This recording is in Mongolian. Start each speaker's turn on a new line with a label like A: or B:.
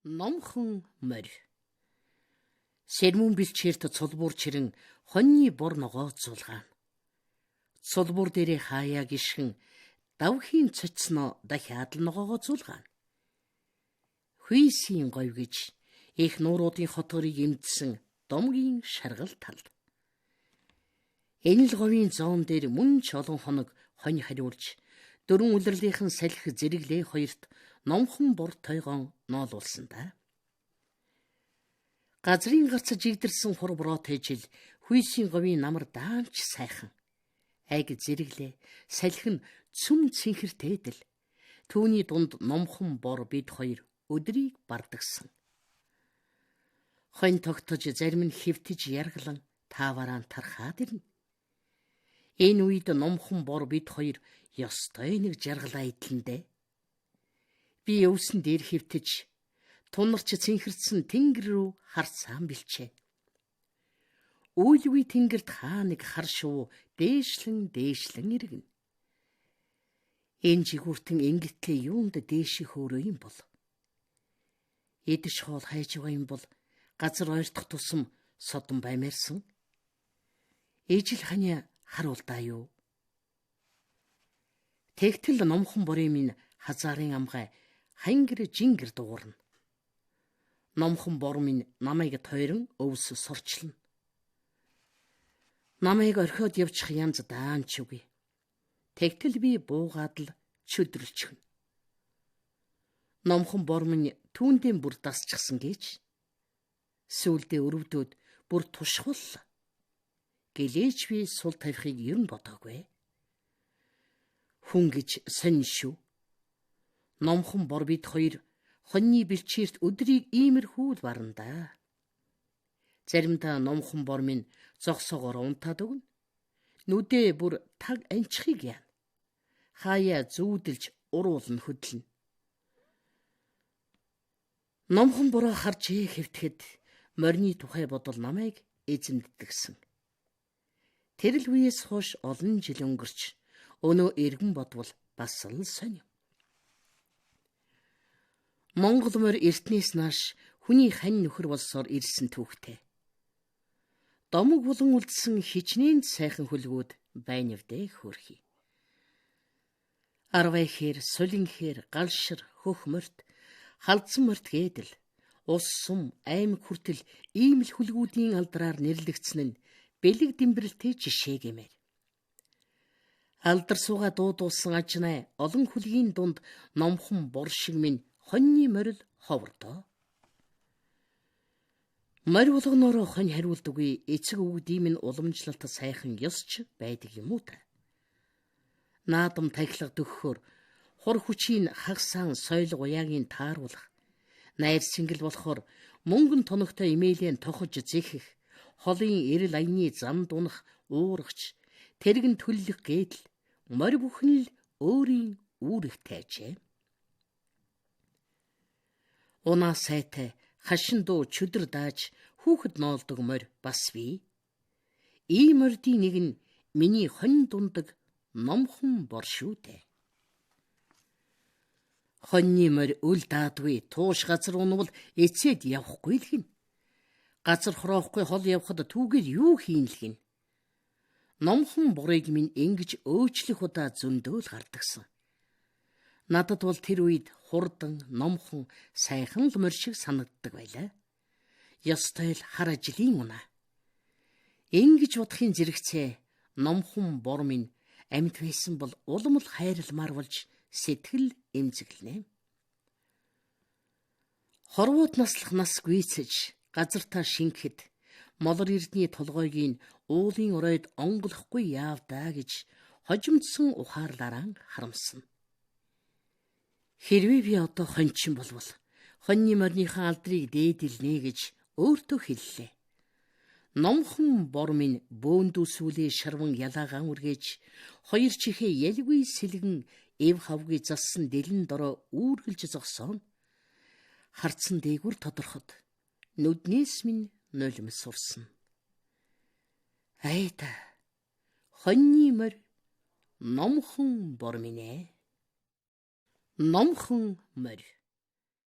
A: Номхон морь. Сэрмүүн бэлчээрт цулбуур чирэн хоньны бор ногоо зулгаан. Цулбуур дээрээ хаяа гიშгэн давхийн цоцно дахиад л ногоогоо зулгаан. Хүйсийн говь гэж их нууруудын хотгорыг эмдсэн домгийн шаргал тал. Энэ л говийн зоон дээр мөн ч олон хоног хонь хариулж дөрвөн үлрэлийн салхи зэрэглээ хоёрт номхон бор тойгоон ноолуулсан да. Газрын гарц жигдэрсэн хур бороотой жил хүйсийн говийн намар даанч сайхан. Айг зэрэглээ салхи нь цүм цэнхэртэйдэл. Түүний дунд номхон бор бид хоёр өдрийг бардагсан. Хонь тогтож зарим нь хэвтэж яргалан таавараа тархаад ирнэ. Энэ үед номхон бор бид хоёр ёстой нэг жаргалаа идлэндээ. Би өвсөн дээр хэвтэж тунарч цэнхэрсэн тэнгэр рүү харцаан бэлчээ. Үйлгүй тэнгэрт хаа нэг хар шувуу дээшлэн иргэнэ. Энэ жигүүртэн ингэтлээ юунд дээших өөрөө юм бол. Эдэж хоол хайж байгаа юм бол газар ойртох тусам содон баймаарсан. Ижил ханя харуулдаа юу. Тэгтэл номхон борын минь хазаарын амгай хангэр жингэр дуурна. Номхон бор минь намайг тойрон өвс сорчлно. Намайг орхиод явчих янз даанч үгүй. Тэгтэл би буугаад л чөдөрлчихнэ. Номхон бор минь түүндээ бүр дасчихсан гэж. Сүүлдээ өрөвдөөд бүр тушхвал. Гэлээч би сул тавихыг ер нь бодоогүй. Хүн гэж сонь шүү. Номхон бор бид хоёр хоньны бэлчээрт өдрийг иймэрхүү л барна да. Заримдаа номхон бор минь зогсоогоор унтаад өгнө. Нүдээ бүр таг анчихыг яана. Хаяа зүүдэлж уруулна хөдлөнө. Номхон бороо харж хэвтгэхэд морины тухай бодол намайг эзэмддэгсэн. Тэрл үеэс хойш олон жил өнгөрч өнөө эргэн бодвол бас л сонь. Монгол морь эртнээс нааш хүний хань нөхөр болсоор ирсэн түүхтэй. Домог булан үлдсэн хичнээн сайхан хөлгүүд байнавдэ хөөрхий. Арвайхээр, сулинхээр, галшир, хөх морьт, халдсан морьт гэдэл, ус сум, аймаг хүртэл ийм л хөлгүүдийн алдраар нэрлэгдсэн нь бэлэг дэмбэрэлтэй жишээ гэмээр. Алдар сууга дуудуулсан ажнай олон хөлгийн дунд номхон бор шиг минь хоньны морил ховрдоо. Морь болгоноороо хонь хариулдаггүй эцэг өвгдийн минь уламжлалт сайхан ёсч байдаг юм уу та. Наадам тахилга дөхөхөөр хур хүчийн хагсаан соёл уяагийн тааруулах, найр сингэл болохоор мөнгөн тоногтой имэйлэн тохож зэхэх, холын эрэл аяны зам дунах уургач, тэргэн төллөх гэдэл морь бүхэн л өөрийн үүрэг тайжээ. Унаа сайтай хашин дуу чөдөр дааж хүүхэд ноолдог морь бас бий. Ийм морьдын нэг нь миний хонь дундаг номхон бор шүү дээ. Хоньны морь үл даадгүй тууш газар унвал эцээд явахгүй л гин. Газар хороохгүй хол явхад түүгээр юу хийн л гин. Номхон борыг минь ингэж өөчлөх удаа зөндөөл гардагсан. Надад бол тэр үед хурдан, номхон, сайхан л морь шиг санагддаг байлаа. Ёстой л хар ажлын унаа. Ингэж бодохын зэрэгцээ номхон бор минь амьд байсан бол улам л хайралмаар болж сэтгэл эмзэглэнэ. Хорвууд наслах нас гүйцэж, газартаа шингэхэд, молор эрдний толгойгийн уулын оройд онголохгүй яавдаа гэж хожимдсон ухаарлаараа харамсна. Хэрвээ би одоо хоньчин болвол хоньны морьныхаа алдрыг дээдэлнэ гэж өөртөө хэллээ. Номхон бор минь бөөндүүсүүлээ шарван ялаагаан үргэж, хоёр чихээ ялгүй сэлгэн эв хавгүй зассан дэлэн дороо үүргэлж зогсоон. Харцсан дээгүр тодорход нүднээс минь нулимс сурсан. Айда хоньны морь номхон бор минь ээ. Номхон морь.